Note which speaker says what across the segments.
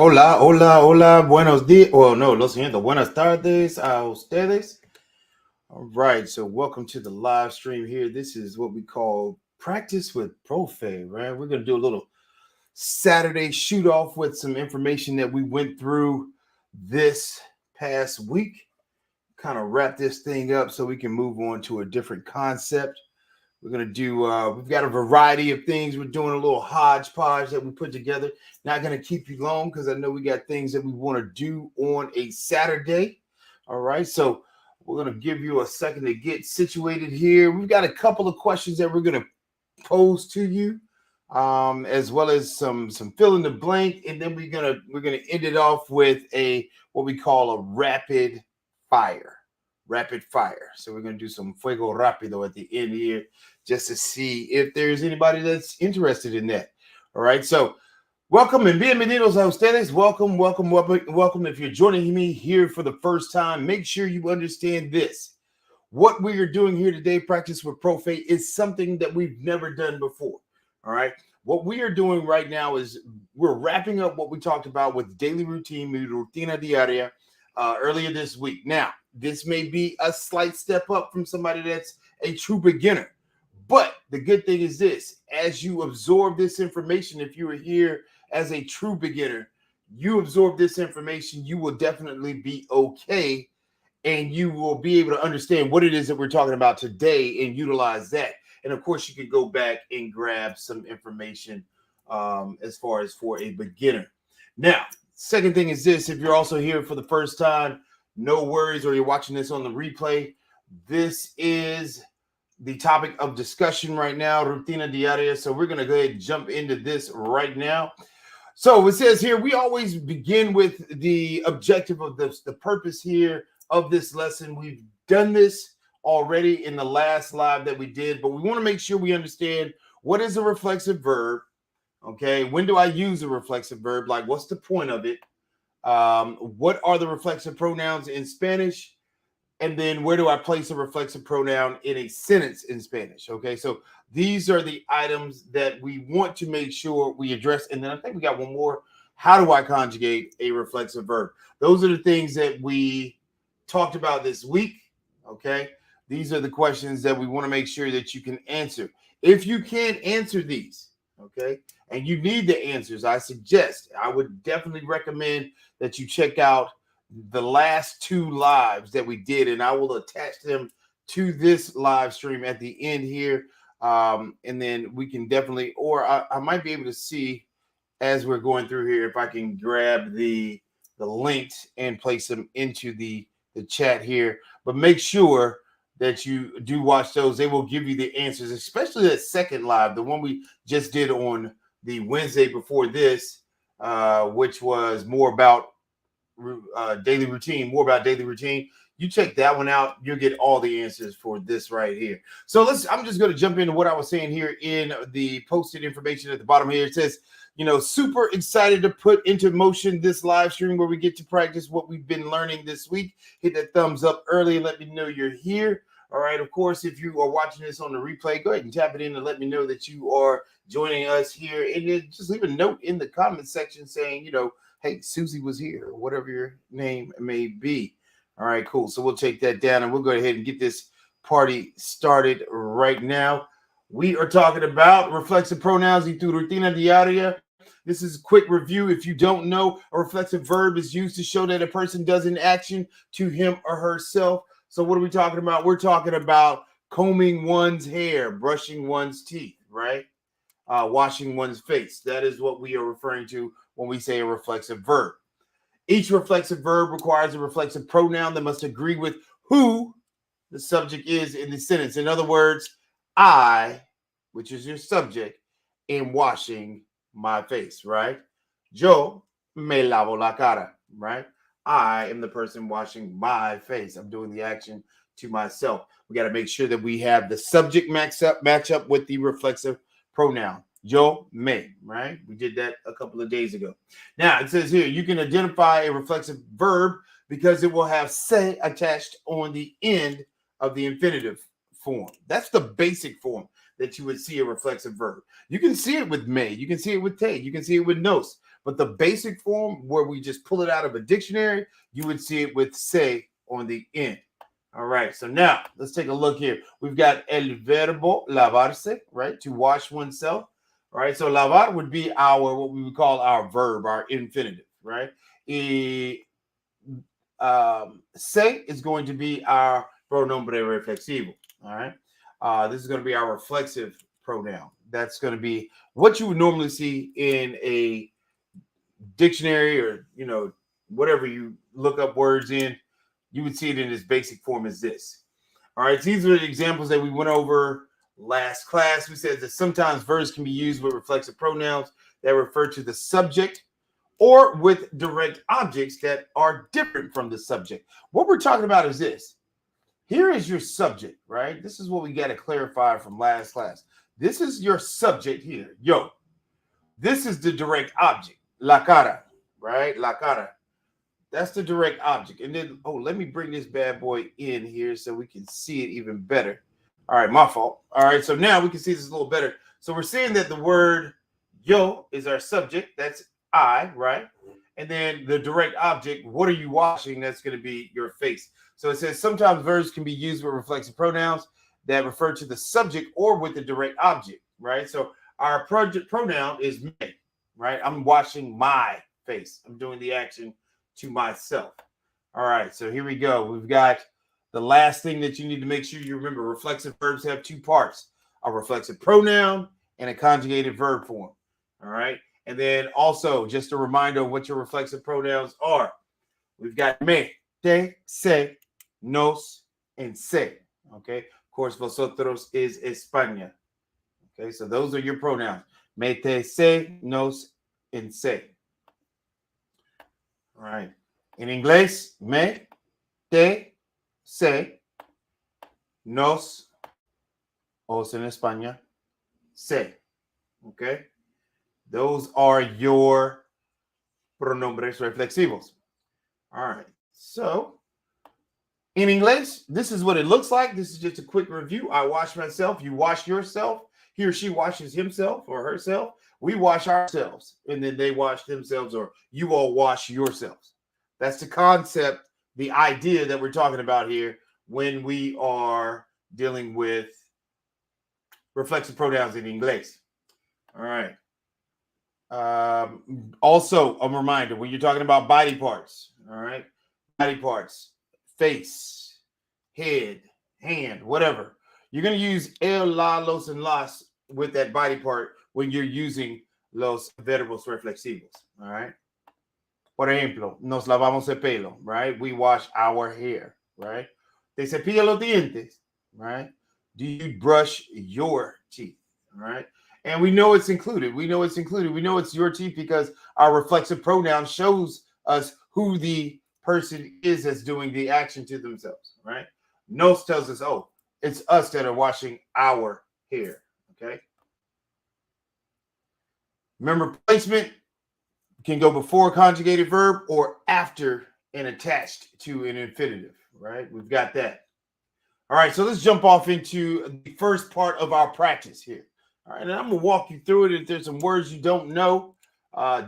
Speaker 1: Hola, hola, hola, buenos días. Well, no, lo siento. Buenas tardes a ustedes. All right, so welcome to the live stream here. This is what we call practice with Profe, right? We're going to do a little Saturday shoot off with some information that we went through this past week. Kind of wrap this thing up so we can move on to a different concept. We're going to do, we've got a variety of things. We're doing a little hodgepodge that we put together. Not going to keep you long because I know we got things that we want to do on a Saturday. All right. So we're going to give you a second to get situated here. We've got a couple of questions that we're going to pose to you, as well as some fill in the blank. And then we're gonna end it off with a what we call a fire rapid fire. So we're going to do some fuego rápido at the end here just to see if there's anybody that's interested in that. All right. So welcome and bienvenidos a ustedes. Welcome, welcome, welcome, welcome. If you're joining me here for the first time, make sure you understand this. What we are doing here today, Practice with Profe, is something that we've never done before. All right. What we are doing right now is we're wrapping up what we talked about with daily routine, rutina diaria, earlier this week. Now, this may be a slight step up from somebody that's a true beginner. But the good thing is this, as you absorb this information, if you are here as a true beginner, you absorb this information, you will definitely be okay. And you will be able to understand what it is that we're talking about today and utilize that. And of course, you can go back and grab some information as far as for a beginner. Now, second thing is this, if you're also here for the first time, no worries, or you're watching this on the replay, this is the topic of discussion right now, rutina diaria. So we're going to go ahead and jump into this right now. So it says here, we always begin with the objective of this, the purpose here of this lesson. We've done this already in the last live that we did, but we want to make sure we understand what is a reflexive verb. Okay, when do I use a reflexive verb? Like, what's the point of it? What are the reflexive pronouns in Spanish? And then where do I place a reflexive pronoun in a sentence in Spanish? Okay, so these are the items that we want to make sure we address. And then I think we got one more. How do I conjugate a reflexive verb? Those are the things that we talked about this week. Okay, these are the questions that we want to make sure that you can answer. If you can't answer these, okay, and you need the answers, I would definitely recommend that you check out the last two lives that we did, and I will attach them to this live stream at the end here. And then we can definitely, or I might be able to see as we're going through here if I can grab the links and place them into the chat here. But make sure that you do watch those. They will give you the answers, especially that second live, the one we just did on the Wednesday before this, which was more about daily routine, more about daily routine. You check that one out, you'll get all the answers for this right here. So I'm just going to jump into what I was saying here in the posted information at the bottom here. It says, super excited to put into motion this live stream where we get to practice what we've been learning this week. Hit that thumbs up early and let me know you're here. All right. Of course, if you are watching this on the replay, go ahead and tap it in and let me know that you are joining us here. And then just leave a note in the comment section saying, hey, Susie was here, or whatever your name may be. All right, cool. So we'll take that down and we'll go ahead and get this party started right now. We are talking about reflexive pronouns y tu rutina diaria. This is a quick review. If you don't know, a reflexive verb is used to show that a person does an action to him or herself. So what are we talking about? We're talking about combing one's hair, brushing one's teeth, right? Washing one's face. That is what we are referring to when we say a reflexive verb. Each reflexive verb requires a reflexive pronoun that must agree with who the subject is in the sentence. In other words, I, which is your subject, am washing my face, right? Yo me lavo la cara, right? I am the person washing my face. I'm doing the action to myself. We got to make sure that we have the subject match up with the reflexive pronoun. Yo me, right? We did that a couple of days ago. Now, it says here, you can identify a reflexive verb because it will have se attached on the end of the infinitive form. That's the basic form. that you would see a reflexive verb. You can see it with may, you can see it with te, you can see it with nos, but the basic form where we just pull it out of a dictionary, you would see it with se on the end. All right, so now let's take a look here. We've got el verbo lavarse, right, to wash oneself. All right, so lavar would be our, what we would call our verb, our infinitive, right? Se is going to be our pronombre reflexivo. All right, this is going to be our reflexive pronoun. That's going to be what you would normally see in a dictionary, or whatever you look up words in. You would see it in its basic form as this. All right, these are the examples that we went over last class. We said that sometimes verbs can be used with reflexive pronouns that refer to the subject, or with direct objects that are different from the subject. What we're talking about is this. Here is your subject, right? This is what we got to clarify from last class. This is your subject here. Yo. This is the direct object. La cara, right? La cara. That's the direct object. And then, let me bring this bad boy in here so we can see it even better. All right, my fault. All right, so now we can see this a little better. So we're saying that the word yo is our subject. That's I, right? And then the direct object, what are you washing? That's going to be your face. So it says sometimes verbs can be used with reflexive pronouns that refer to the subject or with the direct object, right? So our pronoun is me, right? I'm washing my face. I'm doing the action to myself. All right, so here we go. We've got the last thing that you need to make sure you remember. Reflexive verbs have two parts: a reflexive pronoun and a conjugated verb form. All right, and then also just a reminder of what your reflexive pronouns are. We've got me, te, se, nos, and se. Okay, of course, vosotros is España. Okay, so those are your pronouns: me, te, se, nos, and se. All right. In inglés, me, te, se, nos, os en España, se. Okay. Those are your pronombres reflexivos. All right. So in English, this is what it looks like. This is just a quick review. I wash myself. You wash yourself. He or she washes himself or herself. We wash ourselves, and then they wash themselves, or you all wash yourselves. That's the concept, the idea that we're talking about here when we are dealing with reflexive pronouns in English. All right. Also, a reminder, when you're talking about body parts, all right, body parts, face, head, hand, whatever, you're going to use el, la, los, and las with that body part when you're using los verbos reflexivos. All right. Por ejemplo, nos lavamos el pelo, right? We wash our hair, right? Te cepilla los dientes, right? Do you brush your teeth, right? And we know it's included. We know it's included. We know it's your teeth because our reflexive pronoun shows us who the person is that's doing the action to themselves, right? Nos tells us, oh, it's us that are washing our hair, okay? Remember, placement can go before a conjugated verb or after and attached to an infinitive, right? We've got that. All right, so let's jump off into the first part of our practice here. All right, and I'm going to walk you through it. If there's some words you don't know,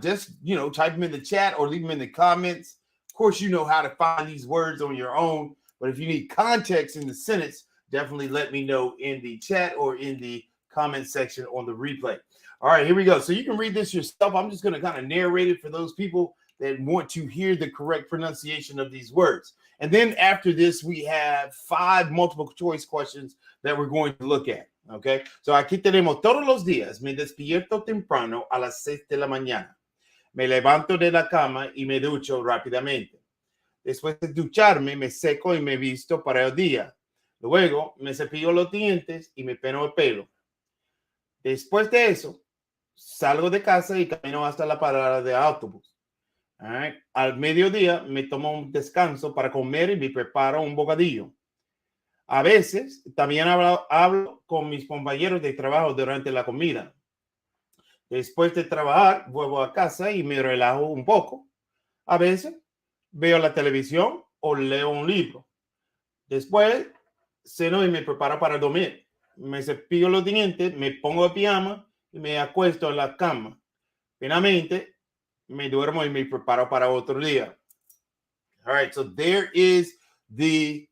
Speaker 1: just, type them in the chat or leave them in the comments. Of course, you know how to find these words on your own, but if you need context in the sentence, definitely let me know in the chat or in the comment section on the replay. All right, here we go. So you can read this yourself. I'm just going to kind of narrate it for those people that want to hear the correct pronunciation of these words. And then after this, we have 5 multiple choice questions that we're going to look at. Okay, so aquí tenemos todos los días. Me despierto temprano a las 6 de la mañana. Me levanto de la cama y me ducho rápidamente. Después de ducharme, me seco y me visto para el día. Luego, me cepillo los dientes y me peino el pelo. Después de eso, salgo de casa y camino hasta la parada de autobús. All right. Al mediodía me tomo un descanso para comer y me preparo un bocadillo. A veces también hablo con mis compañeros de trabajo durante la comida. Después de trabajar, vuelvo a casa y me relajo un poco. A veces veo la televisión o leo un libro. Después ceno y me preparo para dormir. me cepillo los dientes, me pongo de pijama y me acuesto en la cama. Finalmente, me duermo y me preparo para otro día. All right, so there is the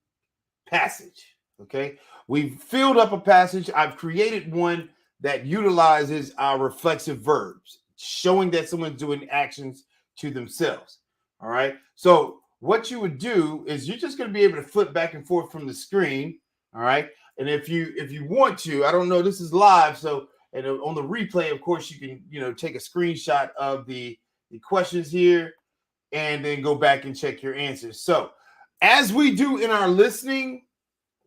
Speaker 1: passage. Okay, we've filled up a passage. I've created one that utilizes our reflexive verbs, showing that someone's doing actions to themselves. All right, so what you would do is you're just going to be able to flip back and forth from the screen. All right, and if you want to, I don't know, this is live, so and on the replay, of course, you can take a screenshot of the questions here and then go back and check your answers. So as we do in our listening,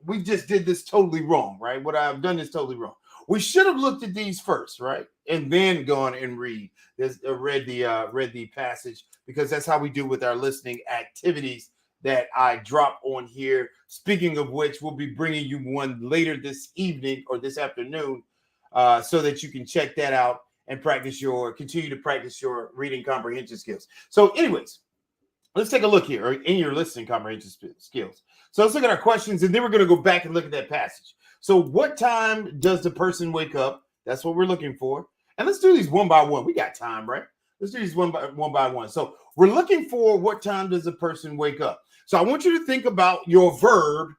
Speaker 1: we just did this totally wrong, right? What I've done is totally wrong. We should have looked at these first, right, and then gone and read the passage, because that's how we do with our listening activities that I drop on here. Speaking of which, we'll be bringing you one later this evening or this afternoon, so that you can check that out and continue to practice your reading comprehension skills. So, anyways, let's take a look here in your listening comprehension skills. So let's look at our questions, and then we're going to go back and look at that passage. So what time does the person wake up? That's what we're looking for. And let's do these one by one. We got time, right? Let's do these one by one. So we're looking for what time does the person wake up. So I want you to think about your verb.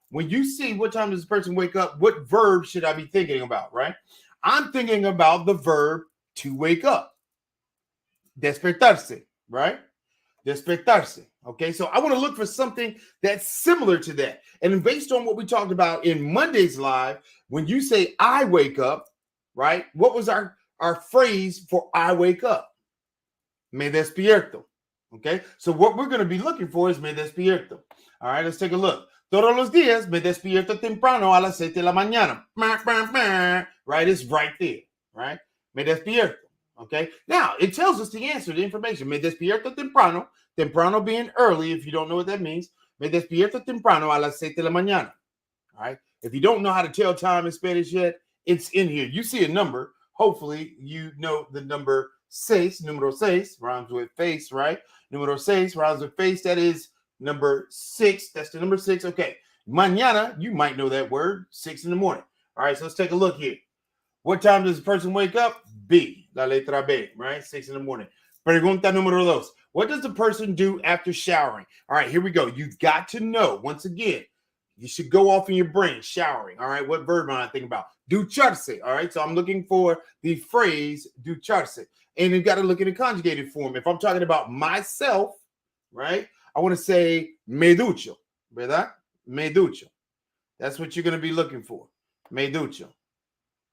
Speaker 1: When you see what time does the person wake up, what verb should I be thinking about, right? I'm thinking about the verb to wake up. Despertarse, right? Despertarse. Okay, so I want to look for something that's similar to that. And based on what we talked about in Monday's live, when you say I wake up, right? What was our phrase for I wake up? Me despierto. Okay, so what we're going to be looking for is me despierto. All right, let's take a look. Todos los días me despierto temprano a las 7 de la mañana. Right, it's right there, right? Me despierto. Okay, now it tells us the answer, the information. Me despierto temprano. Temprano being early, if you don't know what that means. Me despierto temprano a las 7 de la mañana. All right. If you don't know how to tell time in Spanish yet, it's in here. You see a number. Hopefully, you know the number seis. Número seis rhymes with face, right? Número seis rhymes with face. That is number 6. That's the number 6. Okay. Mañana, you might know that word. 6 in the morning. All right. So let's take a look here. What time does the person wake up? B. La letra B, right? 6 in the morning. Pregunta número 2. What does the person do after showering? All right, here we go. You've got to know, once again, you should go off in your brain, showering. All right, what verb am I thinking about? Ducharse. All right, so I'm looking for the phrase ducharse. And you've got to look at a conjugated form. If I'm talking about myself, right, I want to say me ducho, ¿verdad? Me ducho. That's what you're going to be looking for. Me ducho.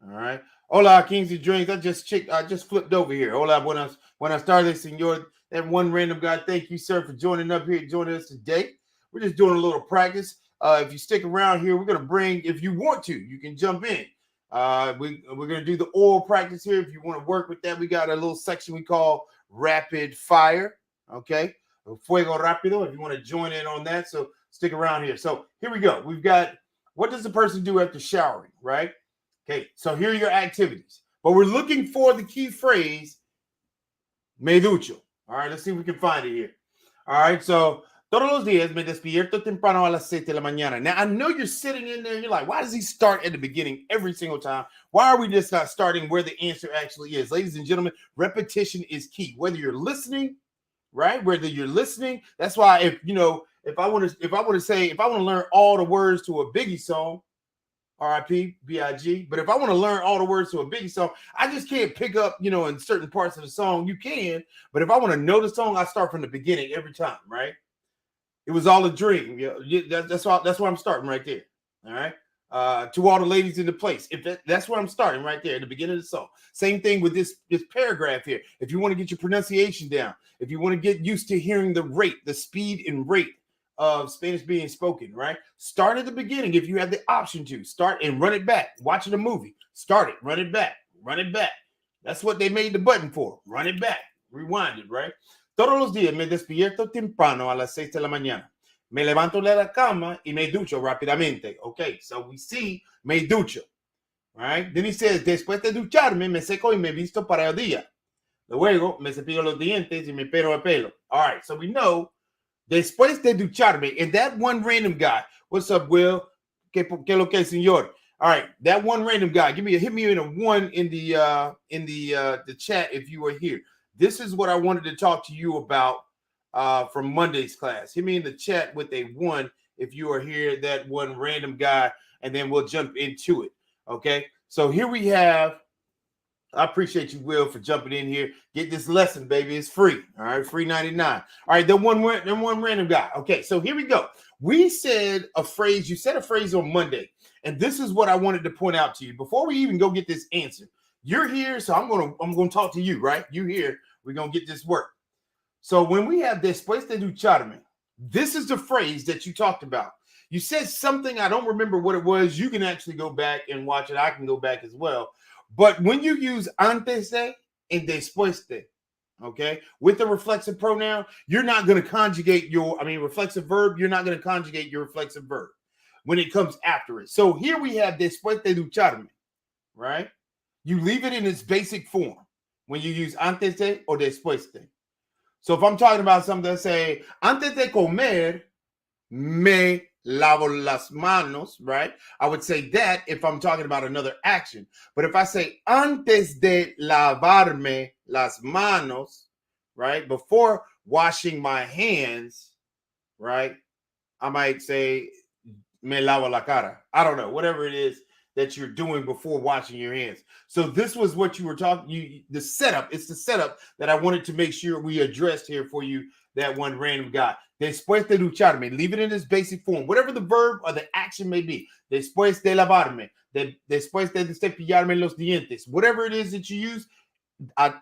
Speaker 1: All right. Hola, Kingsley Drinks. I just flipped over here. Hola, buenas tardes, señor. That one random guy. Thank you, sir, for joining us today. We're just doing a little practice. If you stick around here, we're going to bring, if you want to, you can jump in. We're going to do the oral practice here. If you want to work with that, we got a little section we call rapid fire. Okay. Fuego rápido, if you want to join in on that. So stick around here. So here we go. We've got, what does the person do after showering, right? Okay, so here are your activities. But we're looking for the key phrase, me ducho. All right, let's see if we can find it here. All right, so todos los días me despierto temprano a las 7 de la mañana. Now, I know you're sitting in there and you're like, why does he start at the beginning every single time? Why are we just not starting where the answer actually is? Ladies and gentlemen, repetition is key. Whether you're listening, right? Whether you're listening, that's why if I want to learn all the words to a Biggie song, R.I.P. B.I.G. But if I want to learn all the words to a Biggie song, I just can't pick up, in certain parts of the song. You can, but if I want to know the song, I start from the beginning every time, right? It was all a dream. That's why I'm starting right there. All right. To all the ladies in the place, that's where I'm starting right there at the beginning of the song. Same thing with this paragraph here. If you want to get your pronunciation down, if you want to get used to hearing the speed and rate of Spanish being spoken, right? Start at the beginning if you have the option to. Start and run it back. Watching a movie. Start it, run it back, run it back. That's what they made the button for. Run it back, rewind it, right? Todos los días me despierto temprano a las 6 de la mañana. Me levanto de la cama y me ducho rápidamente. Okay, so we see me ducho, right? Then he says, después de ducharme, me seco y me visto para el día. Luego me cepillo los dientes y me pelo el pelo. All right, so we know después de ducharme, and that one random guy, what's up, Will? ¿Qué lo que, señor? All right, that one random guy. Hit me in a one in the chat if you were here. This is what I wanted to talk to you about from Monday's class. Hit me in the chat with a one if you are here, that one random guy, and then we'll jump into it. Okay, so here we have. I appreciate you, Will, for jumping in here. Get this lesson, baby. It's free. All right, free 99. All right, the one random guy. Okay, so here we go. We said a phrase. You said a phrase on Monday, and this is what I wanted to point out to you before we even go get this answer. You're here, so I'm gonna talk to you, right? You here. We're gonna get this work. So when we have después de ducharme, this is the phrase that you talked about. You said something. I don't remember what it was. You can actually go back and watch it. I can go back as well. But when you use antes de and después de, okay, with the reflexive pronoun, you're not going to conjugate reflexive verb. You're not going to conjugate your reflexive verb when it comes after it. So here we have después de ducharme, right? You leave it in its basic form when you use antes de or después de. So if I'm talking about something that say, antes de comer, me lavo las manos, right? I would say that if I'm talking about another action. But if I say antes de lavarme las manos, right? Before washing my hands, right? I might say me lavo la cara. I don't know, whatever it is that you're doing before washing your hands. So this was what you were talking, the setup. It's the setup that I wanted to make sure we addressed here for you, that one random guy. Después de ducharme, leave it in its basic form, whatever the verb or the action may be. Después de lavarme, después de cepillarme los dientes, whatever it is that you use,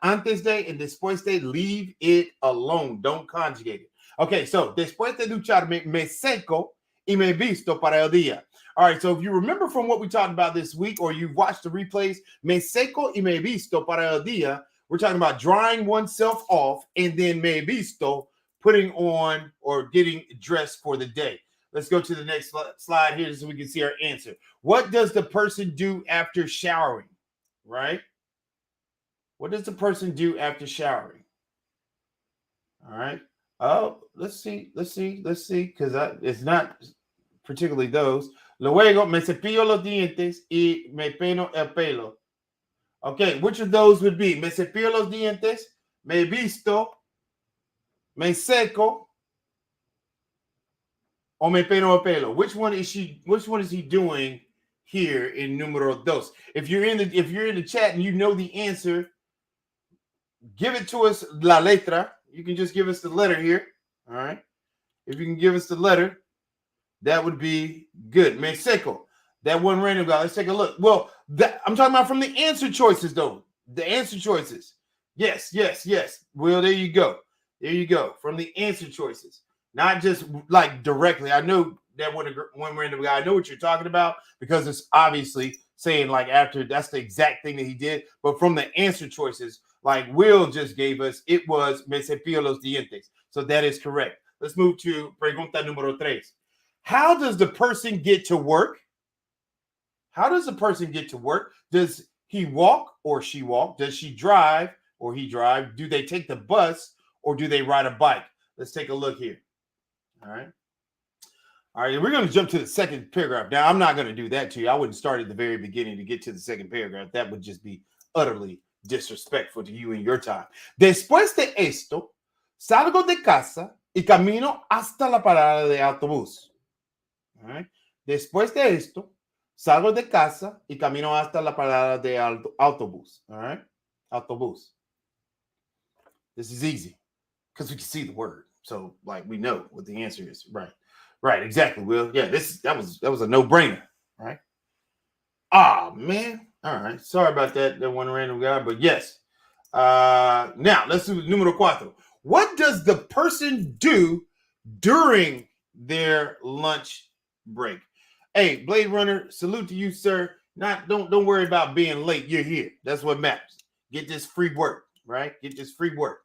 Speaker 1: antes de and después de, leave it alone. Don't conjugate it. Okay, so después de ducharme, me seco y me visto para el día. All right, so if you remember from what we talked about this week, or you've watched the replays, me seco y me visto para el día, we're talking about drying oneself off, and then me visto, putting on or getting dressed for the day. Let's go to the next slide here so we can see our answer. What does the person do after showering, right? What does the person do after showering? All right. Oh, let's see, because it's not particularly those. Luego me cepillo los dientes y me peino el pelo. Okay, which of those would be? Me cepillo los dientes, me visto, me seco, o me peino el pelo. Which one is he doing here in numero dos? If you're in the chat and you know the answer, give it to us, la letra. You can just give us the letter here. All right. If you can give us the letter, that would be good. Me seco. That one random guy. Let's take a look. Well, I'm talking about from the answer choices, though. The answer choices. Yes. Well, there you go. From the answer choices. Not just like directly. I know that one random guy. I know what you're talking about because it's obviously saying like after, that's the exact thing that he did. But from the answer choices, like Will just gave us, it was me cepillo los dientes. So that is correct. Let's move to pregunta número 3. How does the person get to work? Does he walk or she walk? Does she drive or he drive? Do they take the bus or do they ride a bike? Let's take a look here. All right, we're going to jump to the second paragraph. Now, I'm not going to do that to you. I wouldn't start at the very beginning to get to the second paragraph. That would just be utterly disrespectful to you and your time. Después de esto, salgo de casa y camino hasta la parada de autobús. All right. Después de esto, salgo de casa y camino hasta la parada de autobús. All right. Autobús. This is easy because we can see the word. So, like, we know what the answer is. Right. Exactly, Will. Yeah, that was a no-brainer. Right. Ah, man. All right. Sorry about that one random guy, but yes. Now, let's do numero 4. What does the person do during their lunch break? Hey, Blade Runner, salute to you, sir. Don't worry about being late. You're here. That's what matters. Get this free work, right? Get this free work.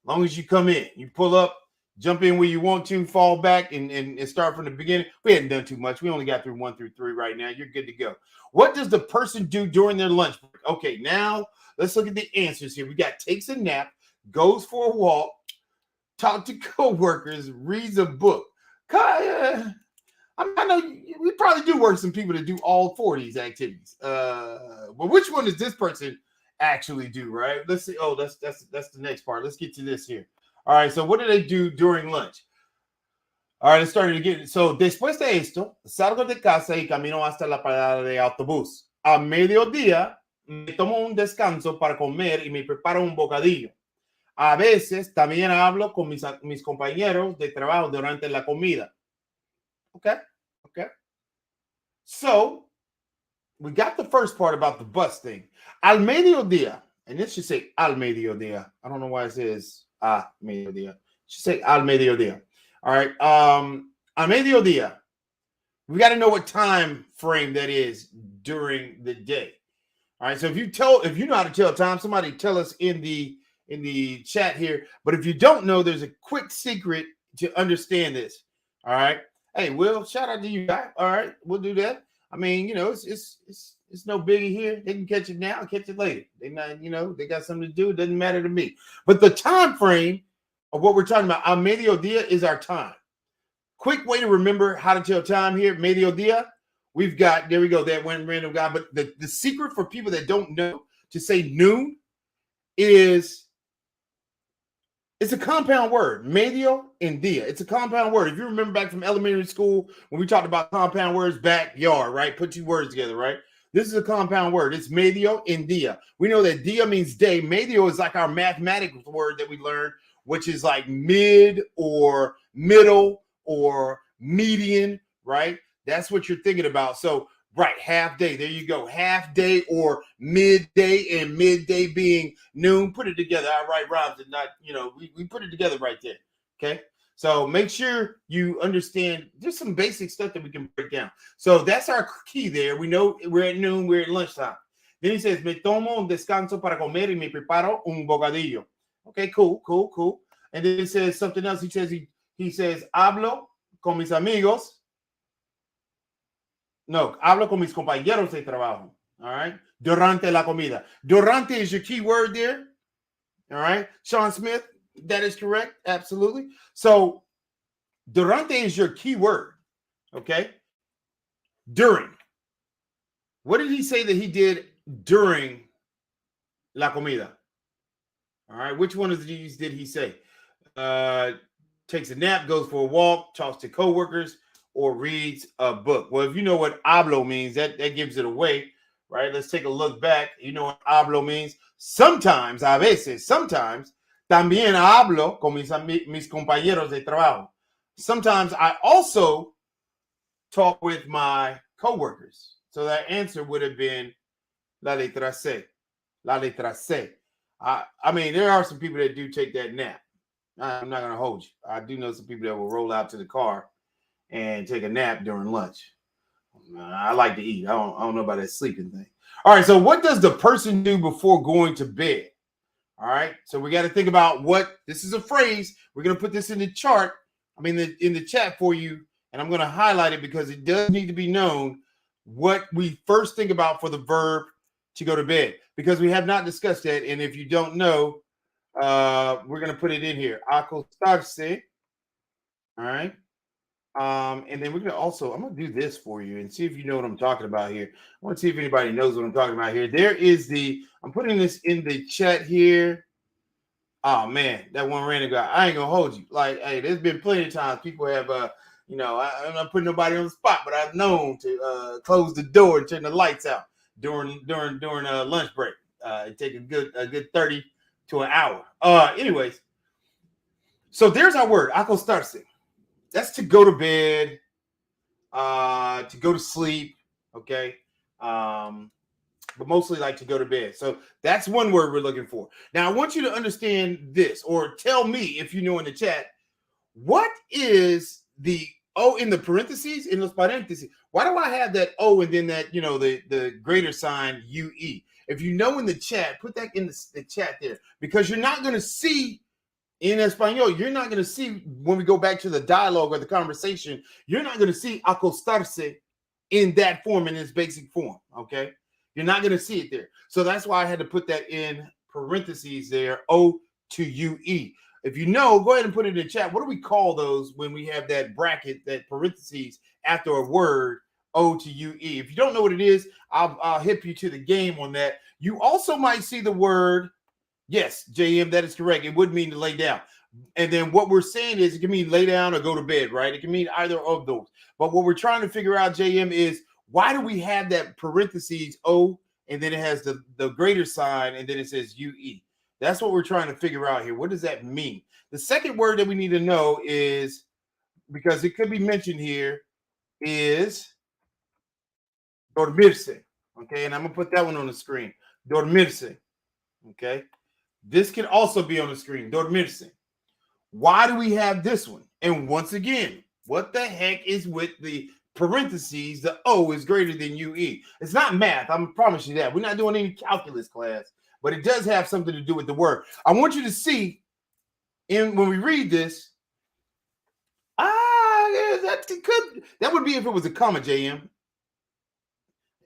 Speaker 1: As long as you come in, you pull up, jump in where you want to, fall back, and start from the beginning. We hadn't done too much. We only got through 1 through 3 right now. You're good to go. What does the person do during their lunch break? Okay, now let's look at the answers here. We got takes a nap, goes for a walk, talk to coworkers, reads a book. I know we probably do work some people that do all four of these activities. But which one does this person actually do, right? Let's see. Oh, that's the next part. Let's get to this here. All right. So what do they do during lunch? All right, let's start it again. So después de esto, salgo de casa y camino hasta la parada de autobús. A mediodía me tomo un descanso para comer y me preparo un bocadillo. A veces también hablo con mis compañeros de trabajo durante la comida. Okay. Okay. So we got the first part about the bus thing. Al mediodía, and this should say al mediodía. I don't know why it says a mediodía. It should say al mediodía. All right. Al mediodía, we got to know what time frame that is during the day. All right. So if you know how to tell time, somebody tell us in the chat here. But if you don't know, there's a quick secret to understand this. All right. Hey, Will, shout out to you guys. All right, we'll do that. I mean, it's no biggie here. They can catch it now, catch it later. They not, they got something to do. It doesn't matter to me. But the time frame of what we're talking about, al mediodía, is our time. Quick way to remember how to tell time here, mediodía. We've got, there we go, that one random guy. But the secret for people that don't know to say noon is, it's a compound word, medio and dia. It's a compound word. If you remember back from elementary school, when we talked about compound words, backyard, right? Put two words together, right? This is a compound word. It's medio and dia. We know that dia means day. Medio is like our mathematical word that we learned, which is like mid or middle or median, right? That's what you're thinking about. So, right, half day. There you go. Half day or midday, and midday being noon. Put it together. I write rhymes and not, we put it together right there. Okay. So make sure you understand there's some basic stuff that we can break down. So that's our key there. We know we're at noon, we're at lunchtime. Then he says, me tomo un descanso para comer y me preparo un bocadillo. Okay, cool. And then he says something else. He says, hablo con mis amigos. No, hablo con mis compañeros de trabajo. All right. Durante la comida. Durante is your key word there. All right. Sean Smith, that is correct. Absolutely. So durante is your key word. Okay. During. What did he say that he did during la comida? All right. Which one of these did he say? Takes a nap, goes for a walk, talks to coworkers, or reads a book. Well, if you know what hablo means, that gives it away, right? Let's take a look back. You know what hablo means? Sometimes, a veces, sometimes, también hablo con mis compañeros de trabajo. Sometimes I also talk with my coworkers. So that answer would have been la letra C. La letra C. I mean, there are some people that do take that nap. I'm not going to hold you. I do know some people that will roll out to the car and take a nap during lunch. I like to eat. I don't know about that sleeping thing. All right. So what does the person do before going to bed? All right. So we got to think about what this is a phrase. We're going to put this in the chart. In the chat for you. And I'm going to highlight it because it does need to be known what we first think about for the verb to go to bed, because we have not discussed that. And if you don't know, we're going to put it in here. Acostarse. All right. And then we're going to also, I'm going to do this for you and see if you know what I'm talking about here. I want to see if anybody knows what I'm talking about here. There is I'm putting this in the chat here. Oh man, that one random guy. I ain't going to hold you. Like, hey, there's been plenty of times people have, I'm not putting nobody on the spot, but I've known to close the door and turn the lights out during lunch break. It takes a good 30 to an hour. Anyways, so there's our word, acostarse. That's to go to bed, to go to sleep, okay? But mostly like to go to bed. So that's one word we're looking for. Now, I want you to understand this, or tell me if you know in the chat, what is the O in the parentheses, in los parentheses? Why do I have that O and then that, the greater sign UE? If you know in the chat, put that in the chat there, because you're not going to see in Espanol, you're not going to see, when we go back to the dialogue or the conversation, you're not going to see acostarse in that form, in its basic form, okay? You're not going to see it there. So that's why I had to put that in parentheses there, O to UE. If you know, go ahead and put it in the chat. What do we call those when we have that bracket, that parentheses after a word, O to UE? If you don't know what it is, I'll hip you to the game on that. You also might see the word, yes, JM, that is correct. It would mean to lay down. And then what we're saying is it can mean lay down or go to bed, right? It can mean either of those. But what we're trying to figure out, JM, is why do we have that parentheses O and then it has the greater sign and then it says UE? That's what we're trying to figure out here. What does that mean? The second word that we need to know is, because it could be mentioned here, is dormirse. Okay, and I'm gonna put that one on the screen. Dormirse. Okay, this can also be on the screen. Dormirse. Why do we have this one? And once again, what the heck is with the parentheses? The O is greater than UE. It's not math. I promise you that. We're not doing any calculus class, but it does have something to do with the word. I want you to see when we read this. That would be if it was a comma, JM.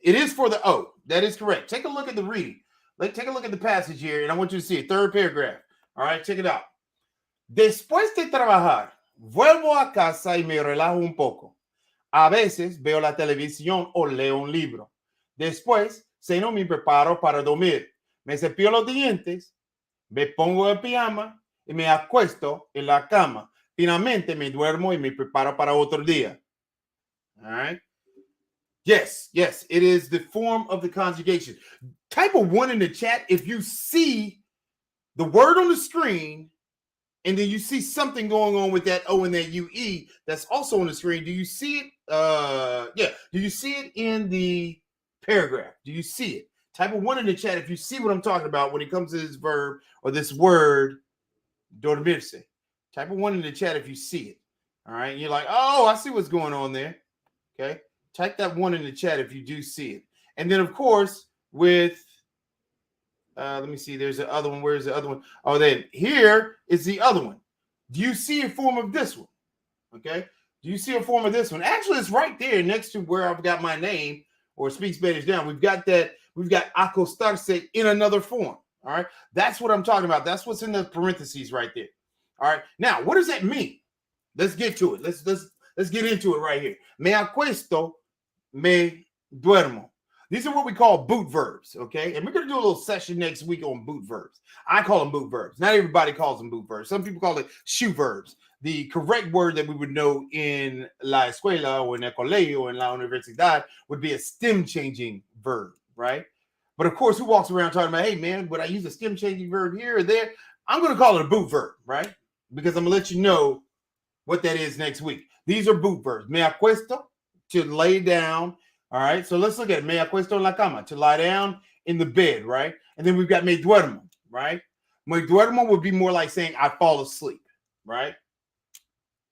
Speaker 1: It is for the O. That is correct. Take a look at the reading. Take a look at the passage here, and I want you to see it. Third paragraph. All right, check it out. Después de trabajar, vuelvo a casa y me relajo un poco. A veces veo la televisión o leo un libro. Después ceno y me preparo para dormir. Me cepillo los dientes, me pongo el pijama y me acuesto en la cama. Finalmente me duermo y me preparo para otro día. All right. Yes, it is the form of the conjugation. Type a 1 in the chat if you see the word on the screen and then you see something going on with that O and that UE that's also on the screen. Do you see it? Yeah. Do you see it in the paragraph? Do you see it? Type a 1 in the chat if you see what I'm talking about when it comes to this verb or this word, dormirse. Type a 1 in the chat if you see it. All right. And you're like, oh, I see what's going on there. Okay. Type that 1 in the chat if you do see it. And then, of course, with let me see. There's the other one. Where's the other one? Oh, then here is the other one. Do you see a form of this one? Okay. Do you see a form of this one? Actually, it's right there next to where I've got my name or Speak Spanish Down. We've got that. We've got acostarse in another form. All right. That's what I'm talking about. That's what's in the parentheses right there. All right. Now, what does that mean? Let's get to it. Let's get into it right here. Me acuesto, me duermo. These are what we call boot verbs, okay? And we're going to do a little session next week on boot verbs. I call them boot verbs. Not everybody calls them boot verbs. Some people call it shoe verbs. The correct word that we would know in la escuela or in el colegio or in la universidad would be a stem-changing verb, right? But of course, who walks around talking about, hey, man, would I use a stem-changing verb here or there? I'm going to call it a boot verb, right? Because I'm going to let you know what that is next week. These are boot verbs. Me acuesto, to lay down. All right, so let's look at me acuesto en la cama, to lie down in the bed, right? And then we've got me duermo, right? Me duermo would be more like saying I fall asleep, right?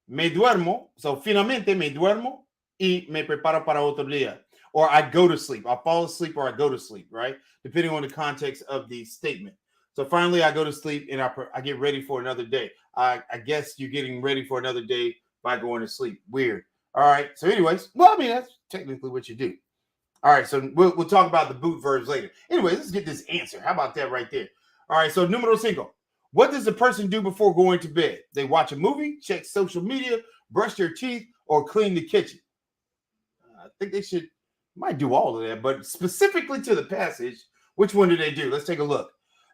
Speaker 1: Me duermo, so finalmente me duermo y me preparo para otro día. Or I go to sleep. I fall asleep or I go to sleep, right? Depending on the context of the statement. So finally I go to sleep and I get ready for another day. I guess you're getting ready for another day by going to sleep. Weird. All right. So anyways, well, I mean, that's technically what you do. All right. So we'll talk about the boot verbs later. Anyways, let's get this answer. How about that right there? All right. So numero cinco. What does the person do before going to bed? They watch a movie, check social media, brush their teeth, or clean the kitchen. I think they might do all of that, but specifically to the passage, which one do they do? Let's take a look.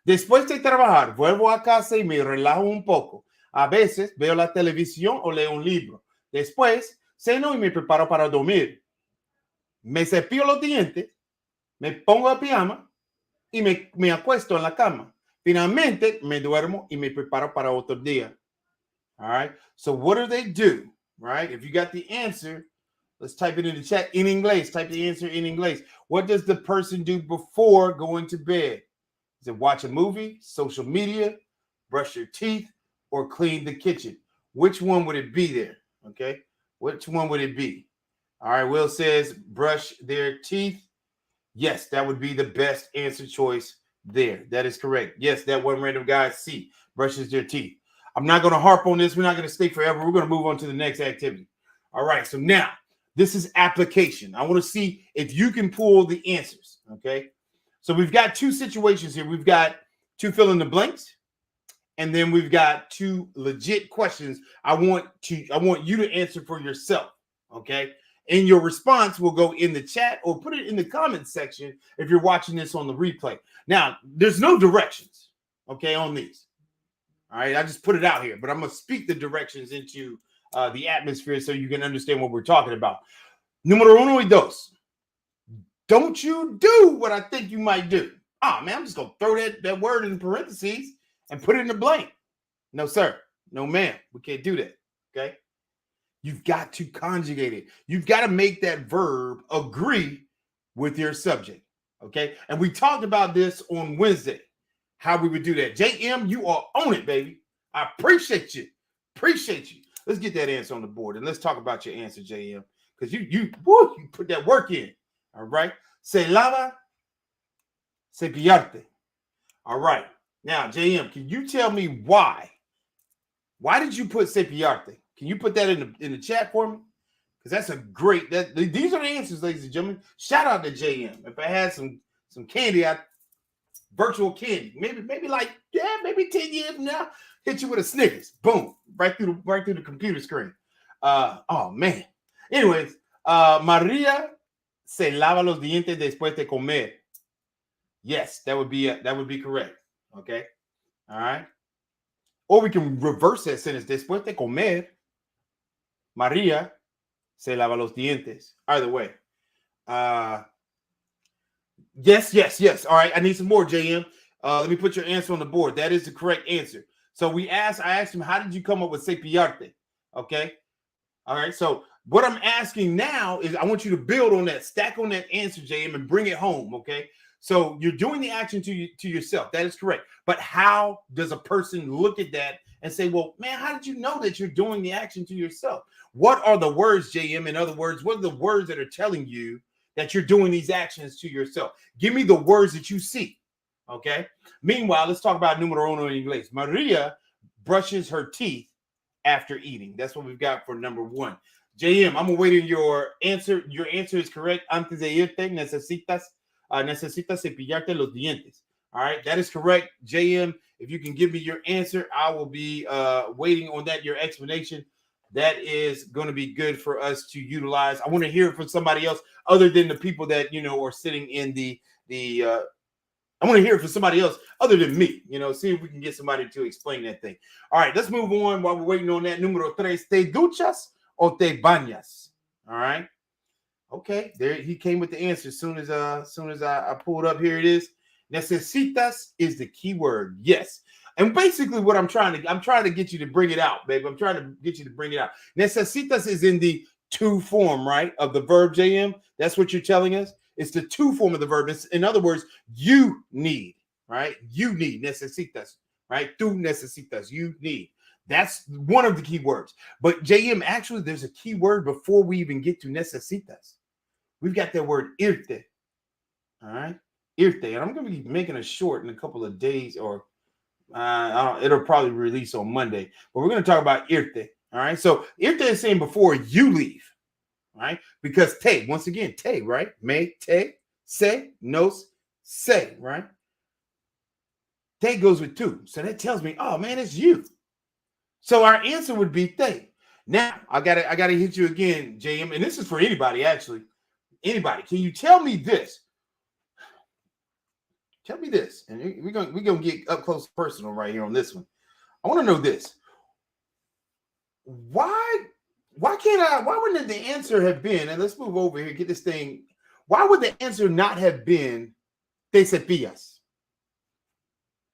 Speaker 1: Después de trabajar, vuelvo a casa y me relajo un poco. A veces veo la televisión o leo un libro. Después ceno y me preparo para dormir. Me cepillo los dientes, me pongo el pijama y me acuesto en la cama. Finalmente me duermo y me preparo para otro día. All right. So what do? Right? If you got the answer, let's type it in the chat in English. Type the answer in English. What does the person do before going to bed? Is it watch a movie, social media, brush your teeth, or clean the kitchen? Which one would it be there? Okay. Which one would it be? All right. Will says brush their teeth. Yes, that would be the best answer choice there. That is correct. Yes, that one random guy, C, brushes their teeth. I'm not going to harp on this. We're not going to stay forever. We're going to move on to the next activity. All right. So now this is application. I want to see if you can pull the answers. Okay. So we've got two situations here. We've got two fill in the blanks and then we've got 2 legit questions. I want you to answer for yourself. Okay. And your response will go in the chat or put it in the comment section if you're watching this on the replay. Now, there's no directions, okay, on these. All right, I just put it out here, but I'm going to speak the directions into the atmosphere so you can understand what we're talking about. Número 1 y 2. Don't you do what I think you might do. Oh, man, I'm just going to throw that word in parentheses and put it in the blank. No, sir. No, ma'am. We can't do that, okay? You've got to conjugate it. You've got to make that verb agree with your subject, okay? And we talked about this on Wednesday, how we would do that. JM, you are on it, baby. I appreciate you. Appreciate you. Let's get that answer on the board, and let's talk about your answer, JM, because you put that work in, all right? Se lava, cepillarte. All right. Now, JM, can you tell me why? Why did you put cepillarte? Can you put that in the chat for me? Because that's a great, these are the answers, ladies and gentlemen. Shout out to JM. If I had some candy, virtual candy, maybe like, maybe 10 years from now, hit you with a Snickers. Boom. Right through the computer screen. Oh man. Anyways, Maria se lava los dientes después de comer. Yes, that would be correct. Okay. All right. Or we can reverse that sentence. Después de comer, María se lava los dientes. Either way. Yes. All right. I need some more, JM. Let me put your answer on the board. That is the correct answer. So I asked him, how did you come up with cepillarte? Okay. All right. So what I'm asking now is I want you to build on that, stack on that answer, JM, and bring it home. Okay. So you're doing the action to yourself. That is correct. But how does a person look at that and say, well, man, how did you know that you're doing the action to yourself? What are the words, JM? In other words, what are the words that are telling you that you're doing these actions to yourself? Give me the words that you see. Okay. Meanwhile, let's talk about número 1 in inglés. Maria brushes her teeth after eating. That's what we've got for number 1. JM, I'm awaiting your answer. Your answer is correct. Antes de irte, necesitas cepillarte los dientes. All right, that is correct. JM, if you can give me your answer, I will be waiting on that, your explanation. That is going to be good for us to utilize. I want to hear it from somebody else other than the people that, are sitting in I want to hear it from somebody else other than me, see if we can get somebody to explain that thing. All right, let's move on while we're waiting on that. Número 3, ¿te duchas o te bañas? All right. Okay, there he came with the answer. As soon as I pulled up, here it is. Necesitas is the key word. Yes. And basically what I'm trying to get you to bring it out, baby. I'm trying to get you to bring it out. Necesitas is in the to form, right, of the verb, JM. That's what you're telling us. It's the to form of the verb. It's, in other words, you need, right? You need, necesitas, right? Tú necesitas, you need. That's one of the key words. But JM, actually, there's a key word before we even get to necesitas. We've got that word irte. All right. Irte. And I'm going to be making a short in a couple of days, or it'll probably release on Monday. But we're going to talk about irte. All right. So irte is saying before you leave. All right. Because te, once again, te, right? Me, te, se, nos, se, right? Te goes with tu. So that tells me, oh, man, it's you. So our answer would be te. Now, I gotta hit you again, JM. And this is for anybody, actually. Anybody, can you tell me this? Tell me this, and we're gonna get up close and personal right here on this one. I want to know this. Why wouldn't the answer have been, and let's move over here, get this thing. Why would the answer not have been te cepillas?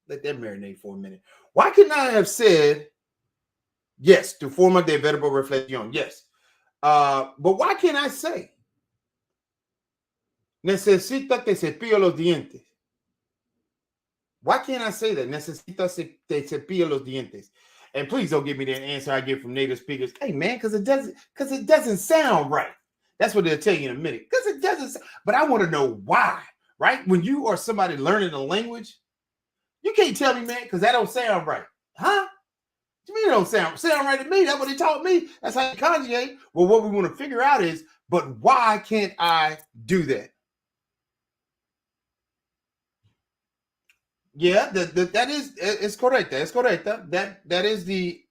Speaker 1: Let that marinate for a minute. Why couldn't I have said yes, to forma de verbo reflexión? Yes. But why can't I say necesita te cepillo los dientes? Why can't I say that? Necesita te cepillo los dientes. And please don't give me that answer I get from native speakers. Hey man, because it doesn't sound right. That's what they'll tell you in a minute. Because it doesn't. But I want to know why, right? When you are somebody learning a language, you can't tell me, man, because that don't sound right. Huh? What do you mean it don't sound right to me? That's what they taught me. That's how you conjugate. Well, what we want to figure out is, but why can't I do that? Yeah, that is it's correcta. Es correcta. That is the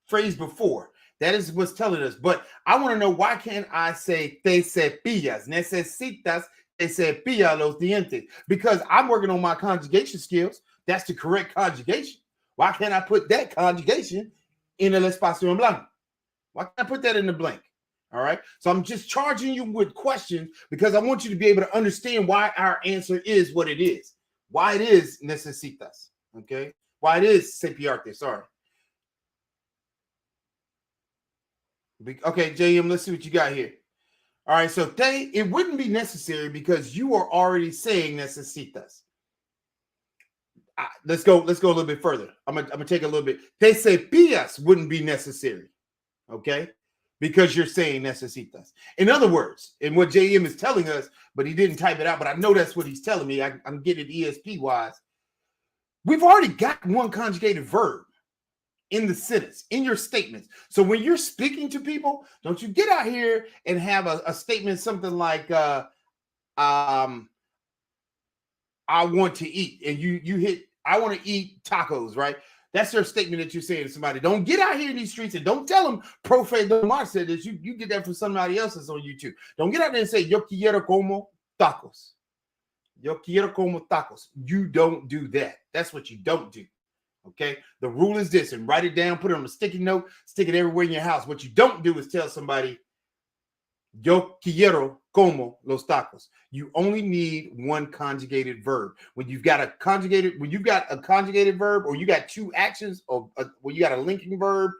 Speaker 1: phrase before. That is what's telling us. But I want to know, why can't I say te cepillas? Necesitas te cepillar los dientes. Because I'm working on my conjugation skills. That's the correct conjugation. Why can't I put that conjugation in el espacio en blanco? Why can't I put that in the blank? All right. So I'm just charging you with questions because I want you to be able to understand why our answer is what it is. Why it is necesitas. Okay. Why it is cepillarte. Sorry. Okay, JM, let's see what you got here. All right. So it wouldn't be necessary because you are already saying necesitas. Let's go a little bit further. I'm gonna take a little bit. Te cepillas wouldn't be necessary. Okay. Because you're saying necesitas. In other words, and what JM is telling us, but he didn't type it out, but I know that's what he's telling me. I'm getting it ESP wise. We've already got one conjugated verb in the sentence, in your statements. So when you're speaking to people, don't you get out here and have a statement, something like, I want to eat, and you hit, I want to eat tacos, right? That's their statement that you're saying to somebody. Don't get out here in these streets and don't tell them Profe Don Mar said this. You get that from somebody else that's on YouTube. Don't get out there and say, yo quiero como tacos. Yo quiero como tacos. You don't do that. That's what you don't do. Okay? The rule is this, and write it down, put it on a sticky note, stick it everywhere in your house. What you don't do is tell somebody, yo quiero como los tacos. You only need one conjugated verb. When you've got a conjugated verb, or you got two actions, or when you got a linking verb,